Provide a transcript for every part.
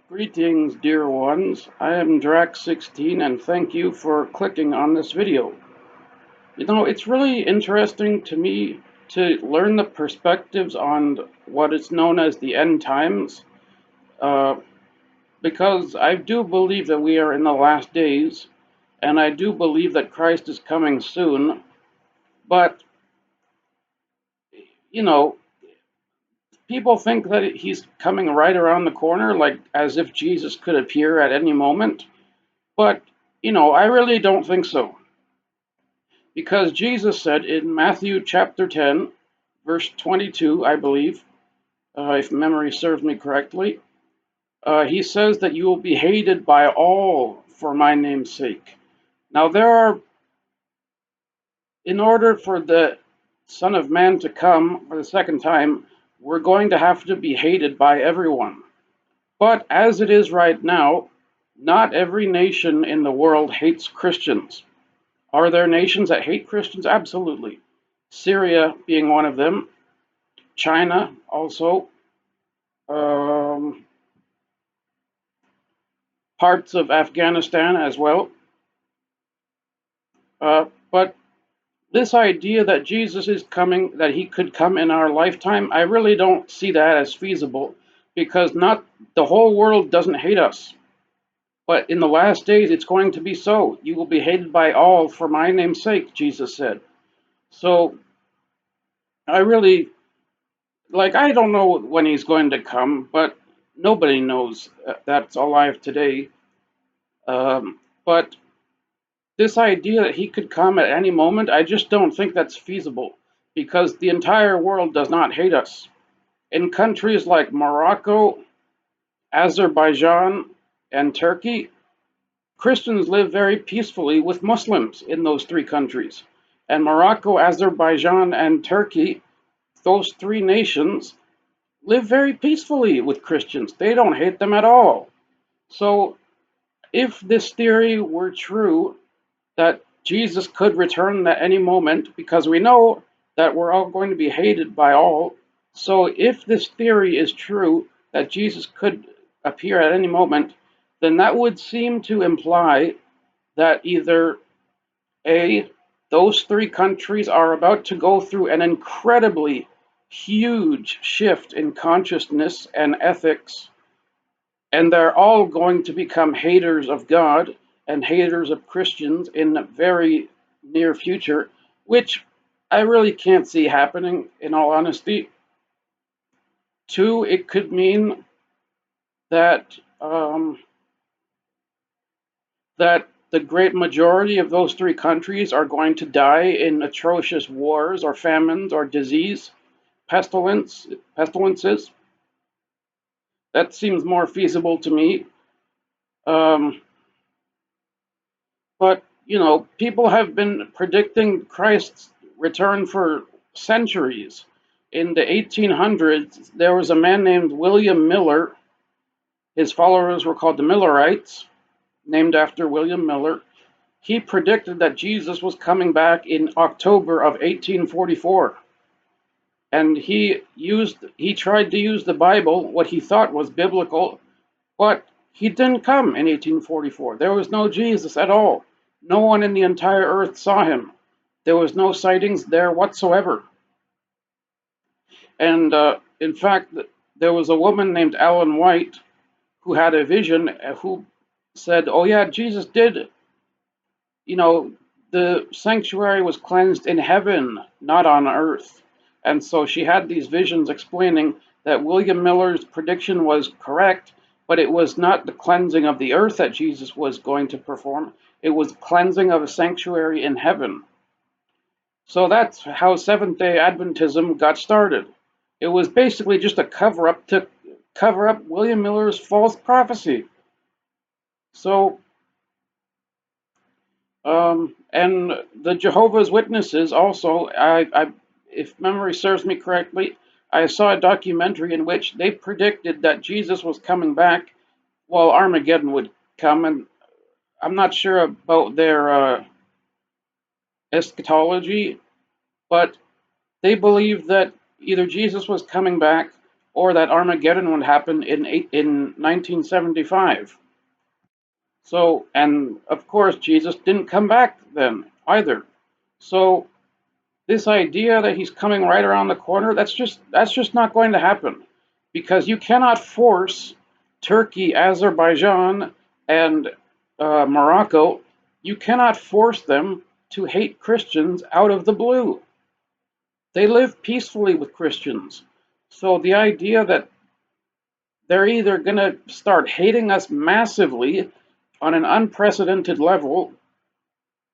Greetings, dear ones. I am Drax16 and thank you for clicking on this video. It's really interesting to me to learn the perspectives on what is known as the end times, uh, because I do believe that we are in the last days, and I do believe that Christ is coming soon, but, you know, people think that he's coming right around the corner, like as if Jesus could appear at any moment, but, I really don't think so. Because Jesus said in Matthew chapter 10, verse 22, I believe, if memory serves me correctly, he says that you will be hated by all for my name's sake. Now, in order for the Son of Man to come for the second time, we're going to have to be hated by everyone. But as it is right now, not every nation in the world hates Christians. Are there nations that hate Christians? Absolutely. Syria being one of them, China also, um, parts of Afghanistan as well. But this idea that Jesus is coming, that he could come in our lifetime, I really don't see that as feasible, because not the whole world doesn't hate us. But in the last days, it's going to be so. You will be hated by all for my name's sake, Jesus said. So I really, I don't know when he's going to come, but nobody knows that's alive today. But this idea that he could come at any moment, I just don't think that's feasible because the entire world does not hate us. In countries like Morocco, Azerbaijan, and Turkey, Christians live very peacefully with Muslims in those three countries. And Morocco, Azerbaijan, and Turkey, those three nations, live very peacefully with Christians. They don't hate them at all. So, if this theory were true, that Jesus could return at any moment, because we know that we're all going to be hated by all. So if this theory is true, that Jesus could appear at any moment, then that would seem to imply that either A, those three countries are about to go through an incredibly huge shift in consciousness and ethics, and they're all going to become haters of God and haters of Christians in the very near future, which I really can't see happening, in all honesty. Two, it could mean that that the great majority of those three countries are going to die in atrocious wars or famines or disease, pestilences. That seems more feasible to me. Um, But, people have been predicting Christ's return for centuries. In the 1800s, there was a man named William Miller. His followers were called the Millerites, named after William Miller. He predicted that Jesus was coming back in October of 1844. And he tried to use the Bible, what he thought was biblical, but he didn't come in 1844. There was no Jesus at all. No one in the entire earth saw him. There was no sightings there whatsoever. And in fact, there was a woman named Ellen White who had a vision who said, "Oh yeah, Jesus did. You know, the sanctuary was cleansed in heaven, not on earth." And so she had these visions explaining that William Miller's prediction was correct, but it was not the cleansing of the earth that Jesus was going to perform. It was cleansing of a sanctuary in heaven. So that's how Seventh day Adventism got started. It was basically just a cover up to cover up William Miller's false prophecy. So, and the Jehovah's Witnesses also, if memory serves me correctly, I saw a documentary in which they predicted that Jesus was coming back while Armageddon would come, and I'm not sure about their eschatology, but they believed that either Jesus was coming back or that Armageddon would happen in 1975. So, and of course, Jesus didn't come back then either. So, this idea that he's coming right around the corner, that's just not going to happen, because you cannot force Turkey, Azerbaijan, and Morocco. You cannot force them to hate Christians out of the blue. They live peacefully with Christians. So the idea that they're either going to start hating us massively on an unprecedented level,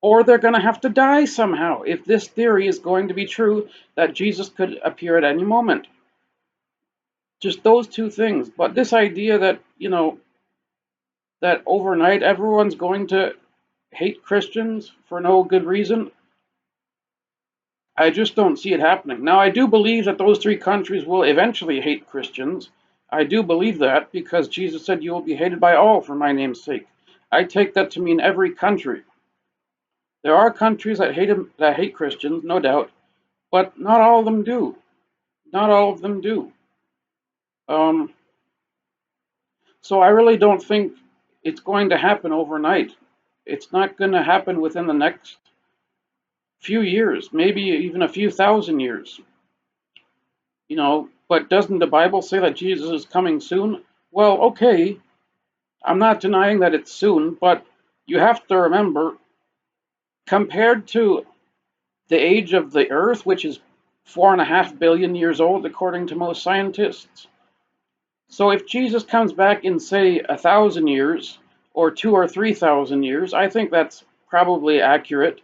or they're going to have to die somehow if this theory is going to be true that Jesus could appear at any moment. Just those two things. But this idea that, that overnight everyone's going to hate Christians for no good reason, I just don't see it happening. Now, I do believe that those three countries will eventually hate Christians. I do believe that because Jesus said, "You will be hated by all for my name's sake." I take that to mean every country. There are countries that hate Christians, no doubt, but not all of them do. Not all of them do. Um, so I really don't think it's going to happen overnight. It's not going to happen within the next few years, maybe even a few thousand years. But doesn't the Bible say that Jesus is coming soon? Well, okay, I'm not denying that it's soon, but you have to remember, compared to the age of the earth, which is 4.5 billion years old, according to most scientists. So if Jesus comes back in, say, 1,000 years, or 2 or 3 thousand years, I think that's probably accurate.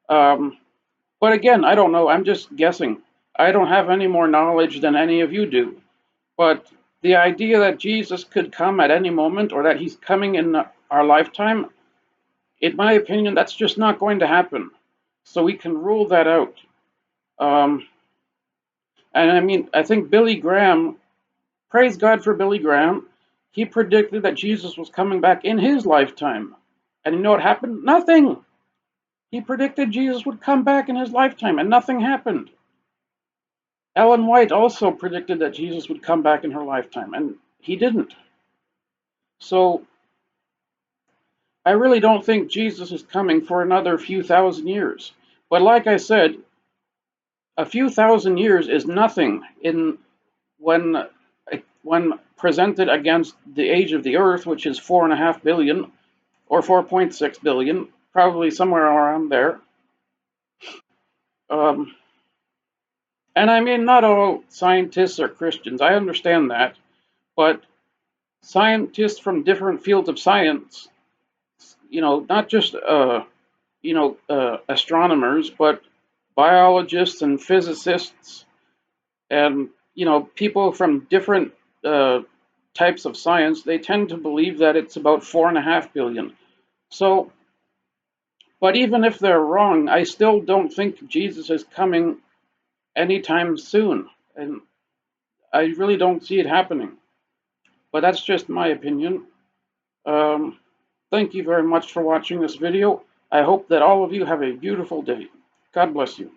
But again, I don't know. I'm just guessing. I don't have any more knowledge than any of you do. But the idea that Jesus could come at any moment, or that he's coming in our lifetime, in my opinion, that's just not going to happen. So we can rule that out. Um, and I mean, I think Billy Graham, praise God for Billy Graham, he predicted that Jesus was coming back in his lifetime. And you know what happened? Nothing. He predicted Jesus would come back in his lifetime, and nothing happened. Ellen White also predicted that Jesus would come back in her lifetime, and he didn't. So I really don't think Jesus is coming for another few thousand years. But like I said, a few thousand years is nothing in when when presented against the age of the Earth, which is 4.5 billion or 4.6 billion, probably somewhere around there. Um, and I mean, not all scientists are Christians. I understand that, but scientists from different fields of science, not just astronomers, but biologists and physicists, and people from different types of science, they tend to believe that it's about 4.5 billion. So, but even if they're wrong, I still don't think Jesus is coming anytime soon, and I really don't see it happening. But that's just my opinion. Um, Thank you very much for watching this video. I hope that all of you have a beautiful day. God bless you.